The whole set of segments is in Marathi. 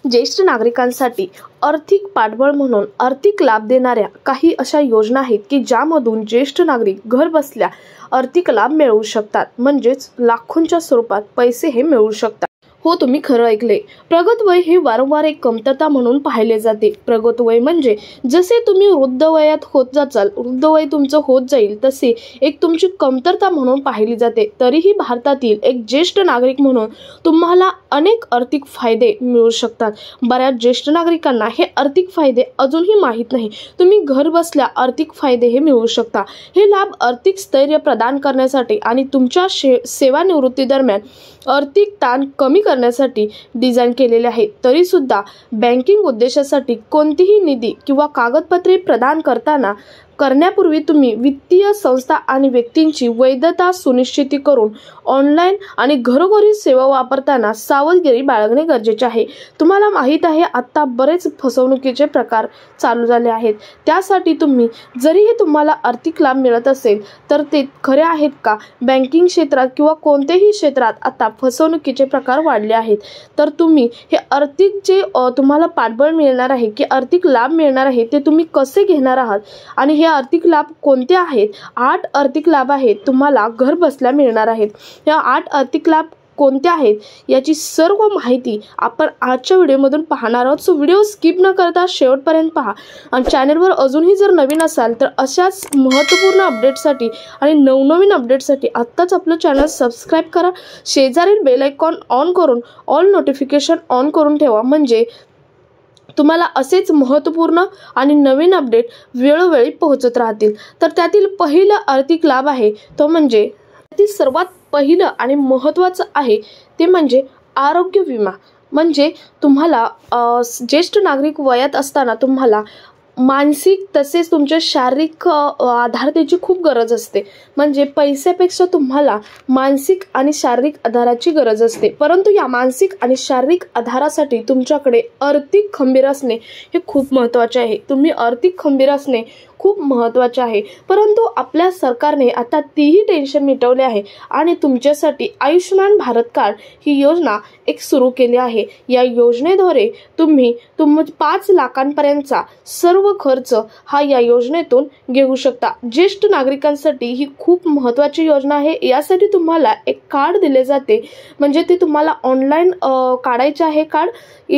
ज्येष्ठ नागरिकांसाठी आर्थिक पाठबळ म्हणून आर्थिक लाभ देणाऱ्या काही अशा योजना आहेत की ज्यामधून ज्येष्ठ नागरिक घर बसल्या आर्थिक लाभ मिळवू शकतात, म्हणजेच लाखोंच्या स्वरूपात पैसे हे मिळवू शकतात। हो, तुम्ही खरं ऐकले। प्रगत वय हे वारंवार एक कमतरता म्हणून पाहिले जाते। प्रगत वय म्हणजे जसे तुम्ही वृद्ध वयात होत जाचाल, वृद्ध वय तुमचं होत जाईल तसे एक तुमची कमतरता म्हणून पाहिली जाते। तरीही भारतातील एक ज्येष्ठ नागरिक म्हणून तुम्हाला अनेक आर्थिक फायदे मिळू शकतात। बऱ्याच ज्येष्ठ नागरिकांना हे आर्थिक फायदे अजूनही माहीत नाही। तुम्ही घर बसल्या आर्थिक फायदे हे मिळवू शकता। हे लाभ आर्थिक स्थैर्य प्रदान करण्यासाठी आणि तुमच्या सेवानिवृत्ती दरम्यान आर्थिक ताण कमी करण्यासाठी डिझाईन केलेले आहेत। तरी सुद्धा बँकिंग उद्देशासाठी कोणतीही निधी किंवा कागदपत्रे प्रदान करण्यापूर्वी तुम्ही वित्तीय संस्था आणि व्यक्तींची वैधता सुनिश्चित करून ऑनलाईन आणि घरोघरी सेवा वापरताना सावधगिरी बाळगणे गरजेचे आहे। तुम्हाला माहित आहे, आता बरेच फसवणुकीचे प्रकार चालू झाले आहेत। त्यासाठी तुम्ही जरीही तुम्हाला आर्थिक लाभ मिळत असेल तर ते खरे आहेत का? बँकिंग क्षेत्रात किंवा कोणत्याही क्षेत्रात आता फसवणुकीचे प्रकार वाढले आहेत। तर तुम्ही हे आर्थिक जे तुम्हाला पाठबळ मिळणार आहे की आर्थिक लाभ मिळणार आहे ते तुम्ही कसे घेणार आहात आणि हे आर्थिक लाभ कोणते आहेत? 8 आर्थिक लाभ आहेत तुम्हाला घर बसल्या मिळणार आहेत। या 8 आर्थिक लाभ कोणते आहेत याची सर्व माहिती आपण आजच्या व्हिडिओमधून पाहणार आहोत। सो व्हिडिओ स्किप न करता शेवटपर्यंत पहा आणि चॅनलवर अजूनही जर नवीन असाल तर अशाच महत्त्वपूर्ण अपडेटसाठी आणि नवनवीन अपडेटसाठी आत्ताच आपलं चॅनल सबस्क्राईब करा। शेजारील बेल आयकॉन ऑन करून ऑल नोटिफिकेशन ऑन करून ठेवा, म्हणजे तुम्हाला असेच महत्त्वपूर्ण आणि नवीन अपडेट वेळोवेळी पोहोचत राहतील। तर त्यातील पहिला आर्थिक लाभ आहे तो म्हणजे त्यातील सर्वात पहिलं आणि महत्त्वाचं आहे ते म्हणजे आरोग्य विमा। म्हणजे तुम्हाला ज्येष्ठ नागरिक वयात असताना तुम्हाला मानसिक तसेच तुमच्या शारीरिक आधारतेची खूप गरज असते। म्हणजे पैशापेक्षा तुम्हाला मानसिक आणि शारीरिक आधाराची गरज असते, परंतु या मानसिक आणि शारीरिक आधारासाठी तुमच्याकडे आर्थिक खंबीर असणे हे खूप महत्त्वाचे आहे। तुम्ही आर्थिक खंबीर असणे खूप महत्त्वाचे आहे, परंतु आपल्या सरकारने आता तीही टेन्शन मिटवले आहे आणि तुमच्यासाठी आयुष्यमान भारत कार्ड ही योजना एक सुरू केली आहे। या योजनेद्वारे तुम्ही 5 लाखांपर्यंतचा सर्व खर्च हा या योजनेतून घेऊ शकता। ज्येष्ठ नागरिकांसाठी ही खूप महत्त्वाची योजना आहे। यासाठी तुम्हाला एक कार्ड दिले जाते, म्हणजे ते तुम्हाला ऑनलाईन काढायचे आहे।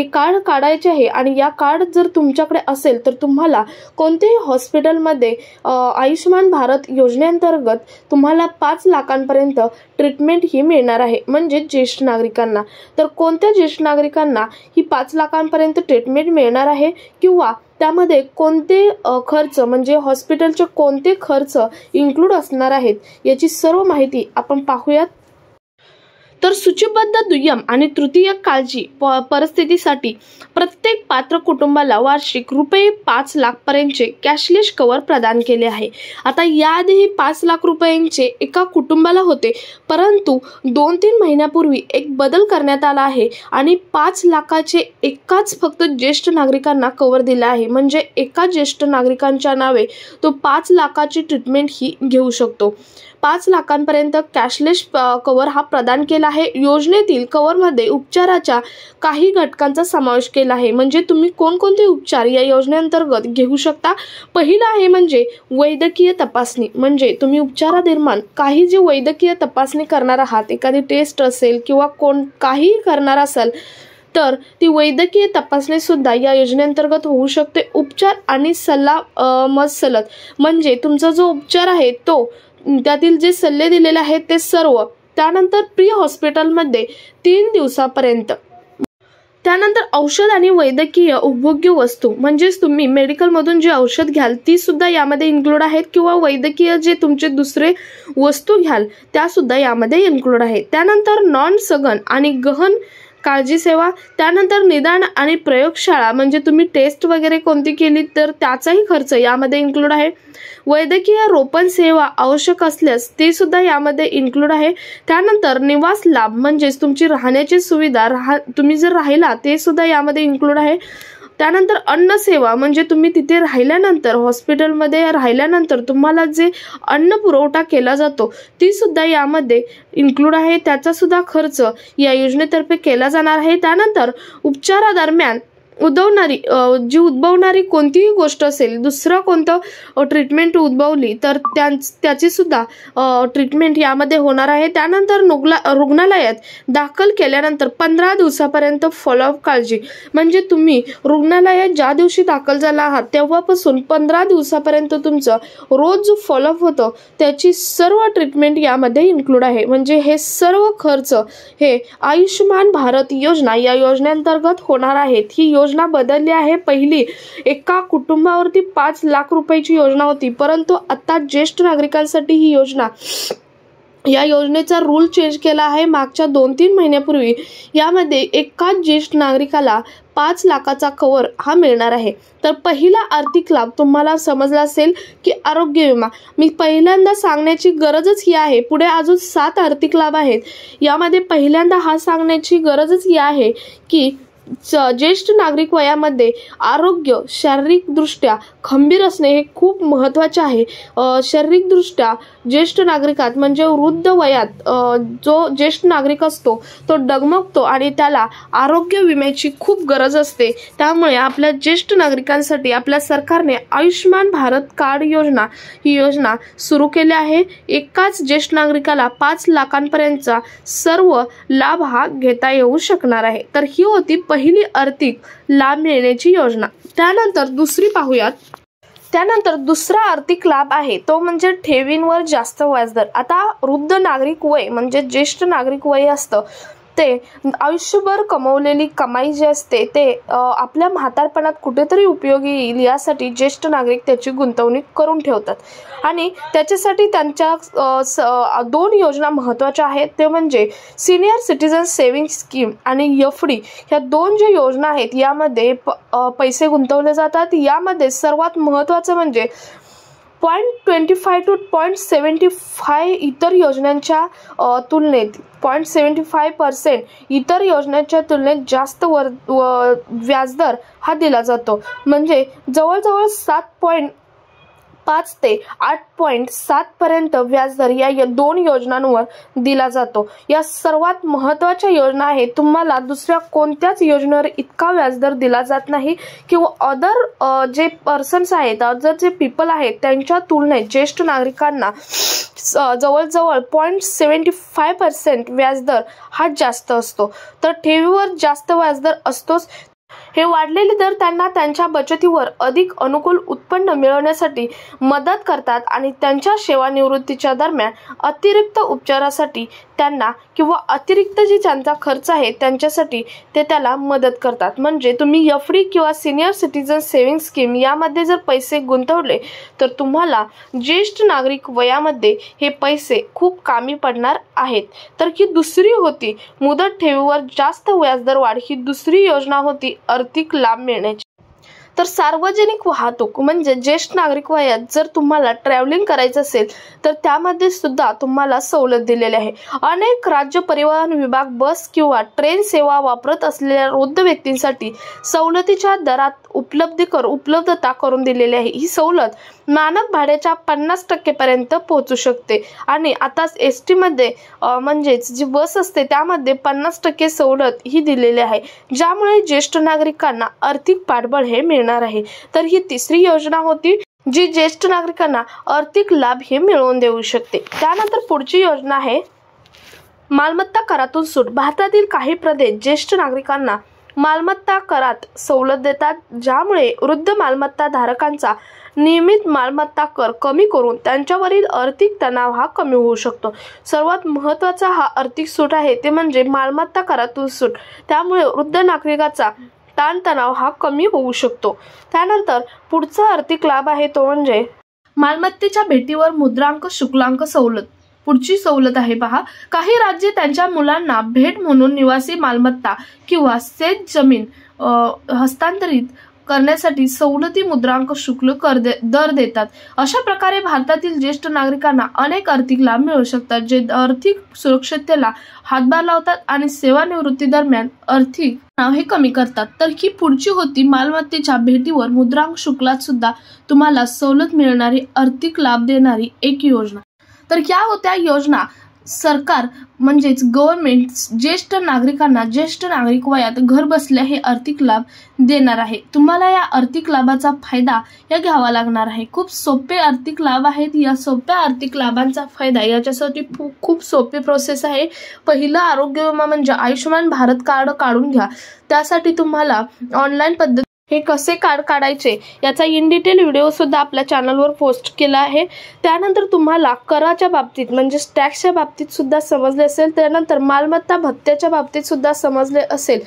कार्ड काढायचे आहे आणि या कार्ड जर तुमच्याकडे असेल तर तुम्हाला कोणत्याही हॉस्पिटलमध्ये आयुष्यमान भारत योजनेअंतर्गत तुम्हाला 5 लाखांपर्यंत ट्रीटमेंट ही मिळणार आहे, म्हणजे ज्येष्ठ नागरिकांना। तर कोणत्या ज्येष्ठ नागरिकांना ही 5 लाखांपर्यंत ट्रीटमेंट मिळणार आहे किंवा त्यामध्ये कोणते खर्च म्हणजे हॉस्पिटलचे कोणते खर्च इन्क्लूड असणार आहेत याची सर्व माहिती आपण पाहूयात। तर सूचीबद्ध दुय्यम आणि तृतीय काळजी परिस्थितीसाठी प्रत्येक पात्र कुटुंबाला वार्षिक रुपये 5 लाख पर्यंतचे कॅशलेस कव्हर प्रदान केले आहे। आता याआधीही 5 लाख रुपयांचे एका कुटुंबाला होते, परंतु 2-3 महिन्यापूर्वी एक बदल करण्यात आला आहे आणि 5 लाखाचे एकाच फक्त ज्येष्ठ नागरिकांना कव्हर दिला आहे। म्हणजे एका ज्येष्ठ नागरिकांच्या नावे तो 5 लाखाची ट्रीटमेंट ही घेऊ शकतो। 5 लाखांपर्यंत कॅशलेस कव्हर हा प्रदान केला आहे। योजनेतील कव्हरमध्ये उपचाराच्या काही घटकांचा समावेश केला आहे। म्हणजे तुम्ही कोणकोणते उपचार या योजनेअंतर्गत घेऊ शकता? पहिला आहे म्हणजे वैद्यकीय तपासणी। म्हणजे तुम्ही उपचारादरम्यान काही जे वैद्यकीय तपासणी करणार आहात, एखादी टेस्ट असेल किंवा काही करणार असाल तर ती वैद्यकीय तपासणी सुद्धा या योजनेअंतर्गत होऊ शकते। उपचार आणि सल्ला मसलत म्हणजे तुमचा जो उपचार आहे तो त्यातील जे सल्ले दिलेले आहेत ते सर्व। त्यानंतर प्री हॉस्पिटलमध्ये 3 दिवसापर्यंत। त्यानंतर औषध आणि वैद्यकीय उपभोग्य वस्तू म्हणजेच तुम्ही मेडिकलमधून जे औषध घ्याल ती सुद्धा यामध्ये इन्क्लूड आहेत किंवा वैद्यकीय जे तुमचे दुसरे वस्तू घ्याल त्या सुद्धा यामध्ये इन्क्लूड आहेत। त्यानंतर नॉन सघन आणि गहन काळजी सेवा, त्यानंतर निदान आणि प्रयोगशाळा म्हणजे तुम्ही टेस्ट वगैरे कोणती केली तर त्याचाही खर्च यामध्ये इन्क्लूड आहे। वैद्यकीय रोपण सेवा आवश्यक असल्यास ते सुद्धा यामध्ये इन्क्लूड आहे। त्यानंतर निवास लाभ म्हणजेच तुमची राहण्याची सुविधा तुम्ही जर राहिला ते सुद्धा यामध्ये इन्क्लूड आहे। त्यानंतर अन्न सेवा म्हणजे तुम्ही तिथे राहिल्यानंतर, हॉस्पिटलमध्ये राहिल्यानंतर तुम्हाला जे अन्न पुरवठा केला जातो ती सुद्धा यामध्ये इन्क्लूड आहे, त्याचा सुद्धा खर्च या योजनेतर्फे केला जाणार आहे। त्यानंतर उपचारादरम्यान उद्भवणारी कोणतीही गोष्ट असेल, दुसरा कोणतं ट्रीटमेंट उद्भवली तर त्याची सुद्धा ट्रीटमेंट यामध्ये होणार आहे। त्यानंतर रुग्णालयात दाखल केल्यानंतर 15 दिवसापर्यंत फॉलोअप काळजी, म्हणजे तुम्ही रुग्णालयात ज्या दिवशी दाखल झाला आहात तेव्हापासून 15 दिवसापर्यंत तुमचं रोज जो फॉलोअप होतं त्याची सर्व ट्रीटमेंट यामध्ये इन्क्लूड आहे। म्हणजे हे सर्व खर्च हे आयुष्यमान भारत योजना या योजनेअंतर्गत होणार आहेत। ही योजना बदलली आहे। पहिली एका कुटुंबावरती 5 लाख रुपयाची योजना होती, परंतु आता ज्येष्ठ नागरिकांसाठी ही योजना, या योजनेचा रूल चेंज केला आहे मागच्या 2-3 महिन्यापूर्वी। यामध्ये एकाच ज्येष्ठ नागरिकाला 5 लाखाचा कव्हर हा मिळणार आहे। तर पहिला आर्थिक लाभ तुम्हाला समजला असेल की आरोग्य विमा। मी पहिल्यांदा सांगण्याची गरजच ही आहे, पुढे अजून 7 आर्थिक लाभ आहेत। यामध्ये पहिल्यांदा हा सांगण्याची गरजच ही आहे की ज्येष्ठ नागरिक वयामध्ये आरोग्य शारीरिकदृष्ट्या खंबीर असणे हे खूप महत्त्वाचे आहे। शारीरिकदृष्ट्या ज्येष्ठ नागरिकात म्हणजे वृद्ध वयात जो ज्येष्ठ नागरिक असतो तो डगमगतो आणि त्याला आरोग्य विम्याची खूप गरज असते। त्यामुळे आपल्या ज्येष्ठ नागरिकांसाठी आपल्या सरकारने आयुष्यमान भारत कार्ड योजना ही योजना सुरू केली आहे। एकाच ज्येष्ठ नागरिकाला 5 लाखांपर्यंतचा सर्व लाभ हा घेता येऊ शकणार आहे। तर ही होती पहिली आर्थिक लाभ मिळण्याची योजना। त्यानंतर दुसरी पाहूयात। त्यानंतर दुसरा आर्थिक लाभ आहे तो म्हणजे ठेवींवर जास्त व्याजदर। आता वृद्ध नागरिक वय म्हणजे ज्येष्ठ नागरिक वय असतं ते आयुष्यभर कमवलेली कमाई जी असते ते आपल्या म्हातारपणात कुठेतरी उपयोगी येईल यासाठी ज्येष्ठ नागरिक त्याची गुंतवणूक करून ठेवतात आणि त्याच्यासाठी त्यांच्या 2 योजना महत्त्वाच्या आहेत, ते म्हणजे सिनियर सिटीजन सेव्हिंग स्कीम आणि एफ.डी। ह्या 2 ज्या योजना आहेत यामध्ये पैसे गुंतवले जातात। यामध्ये सर्वात महत्त्वाचं म्हणजे 0.25 to 0.75 इतर योजनांच्या तुलनेत 0.75% इतर योजनांच्या तुलनेत जास्त व्याजदर हा दिला जातो। म्हणजे जवळजवळ 7.5 ते 8.7 पर्यंत व्याजदर या 2 योजनांवर दिला जातो। या सर्वात महत्त्वाच्या योजना आहेत। तुम्हाला दुसऱ्या कोणत्याच योजनेवर इतका व्याजदर दिला जात नाही किंवा अदर जे पर्सन्स आहेत, अदर जे पीपल आहेत त्यांच्या तुलनेत ज्येष्ठ नागरिकांना जवळजवळ 0.75% व्याजदर हा जास्त असतो। तर ठेवीवर जास्त व्याजदर असतोच। हे वाढलेले दर त्यांना त्यांच्या बचतीवर अधिक अनुकूल उत्पन्न मिळवण्यासाठी मदत करतात आणि त्यांच्या सेवानिवृत्तीच्या दरम्यान अतिरिक्त उपचारासाठी त्यांना किंवा अतिरिक्त जे त्यांचा खर्च आहे त्यांच्यासाठी ते त्याला मदत करतात। म्हणजे तुम्ही एफ.डी किंवा सिनियर सिटीजन सेव्हिंग स्कीम यामध्ये जर पैसे गुंतवले तर तुम्हाला ज्येष्ठ नागरिक वयामध्ये हे पैसे खूप कामी पडणार आहेत। तर ही दुसरी होती मुदत ठेवीवर जास्त व्याजदर वाढ, ही दुसरी योजना होती आर्थिक लाभ मिळण्याची। तर सार्वजनिक वाहतूक म्हणजे ज्येष्ठ नागरिक वयात जर तुम्हाला ट्रॅव्हलिंग करायचं असेल तर त्यामध्ये सुद्धा तुम्हाला सवलत दिलेली आहे। अनेक राज्य परिवहन विभाग बस किंवा ट्रेन सेवा वापरत असलेल्या वृद्ध व्यक्तींसाठी सवलतीच्या दरात उपलब्धता करून दिलेली आहे। ही सवलत मानक भाड्याच्या 50% पर्यंत पोहोचू शकते आणि आता एसटी मध्ये म्हणजेच जी बस असते त्यामध्ये 50% सवलत ही दिलेली आहे, ज्यामुळे ज्येष्ठ नागरिकांना आर्थिक पाठबळ हे मिळणार आहे। तर ही तिसरी योजना होती जी ज्येष्ठ नागरिकांना आर्थिक लाभ हे मिळवून देऊ शकते। त्यानंतर पुढची योजना आहे मालमत्ता करातून सूट। भारतातील काही प्रदेश ज्येष्ठ नागरिकांना मालमत्ता करात सवलत देतात, ज्यामुळे वृद्ध मालमत्ता धारकांचा नियमित मालमत्ता कर कमी करून त्यांच्यावरील आर्थिक तणाव हा कमी होऊ शकतो। सर्वात महत्त्वाचा हा आर्थिक सूट आहे ते म्हणजे मालमत्ता करातून सूट। त्यामुळे वृद्ध नागरिकाचा ताणतणाव हा कमी होऊ शकतो। त्यानंतर पुढचा आर्थिक लाभ आहे तो म्हणजे मालमत्तेच्या भेटीवर मुद्रांक शुल्कांक सवलत। पुढची सवलत आहे पहा, काही राज्ये त्यांच्या मुलांना भेट म्हणून निवासी मालमत्ता किंवा शेत जमीन हस्तांतरित करण्यासाठी सवलती मुद्रांक शुल्क दर देतात। अशा प्रकारे भारतातील ज्येष्ठ नागरिकांना अनेक आर्थिक लाभ मिळू शकतात, जे आर्थिक सुरक्षिततेला हातभार लावतात आणि सेवानिवृत्ती दरम्यान आर्थिक तणाव हे कमी करतात। तर ही पुढची होती मालमत्तेच्या भेटीवर मुद्रांक शुल्कात सुद्धा तुम्हाला सवलत मिळणारी आर्थिक लाभ देणारी एक योजना। तर या होत्या योजना सरकार म्हणजेच गव्हर्नमेंट ज्येष्ठ नागरिक वयात घर बसल्या हे आर्थिक लाभ देणार आहे। तुम्हाला या आर्थिक लाभाचा फायदा घ्यावा लागणार आहे। खूप सोपे आर्थिक लाभ आहेत। या सोप्या आर्थिक लाभांचा फायदा याच्यासाठी खूप सोपी प्रोसेस आहे। पहिलं आरोग्य विमा म्हणजे आयुष्यमान भारत कार्ड काढून घ्या। त्यासाठी तुम्हाला ऑनलाईन पद्धत हे कसे कार्ड काढायचे याचा इन डिटेल व्हिडिओ सुद्धा आपल्या चॅनलवर पोस्ट केला आहे। त्यानंतर तुम्हाला कराच्या बाबतीत म्हणजे टॅक्सच्या बाबतीत सुद्धा समजले असेल, त्यानंतर मालमत्ता भत्त्याच्या बाबतीत सुद्धा समजले असेल।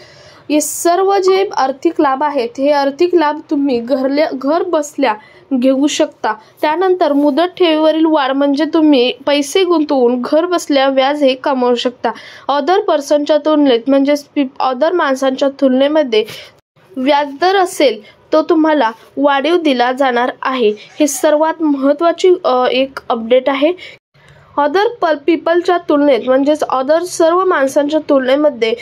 हे सर्व जे आर्थिक लाभ आहेत हे आर्थिक लाभ तुम्ही घर बसल्या घेऊ शकता। त्यानंतर मुदत ठेवीवरील वाढ म्हणजे तुम्ही पैसे गुंतवून घर बसल्या व्याज हे कमवू शकता। अदर पर्सनच्या तुलनेत म्हणजे अदर माणसांच्या तुलनेमध्ये व्याजदर असेल तो तुम्हाला वाढीव दिला जाणार आहे। हे सर्वात महत्त्वाची एक अपडेट आहे। अदर पीपलच्या तुलनेत म्हणजेच अदर सर्व माणसांच्या तुलनेमध्ये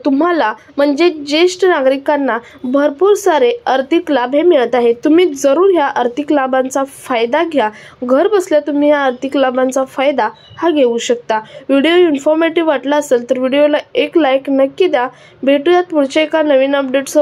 तुम्हाला म्हणजे ज्येष्ठ नागरिकांना भरपूर सारे आर्थिक लाभ हे मिळत आहेत। तुम्ही जरूर ह्या आर्थिक लाभांचा फायदा घ्या। घर बसल्या तुम्ही या आर्थिक लाभांचा फायदा हा घेऊ शकता। व्हिडिओ इन्फॉर्मेटिव्ह वाटला असेल तर व्हिडिओला एक लाईक नक्की द्या। भेटूयात पुढच्या एका नवीन अपडेट्स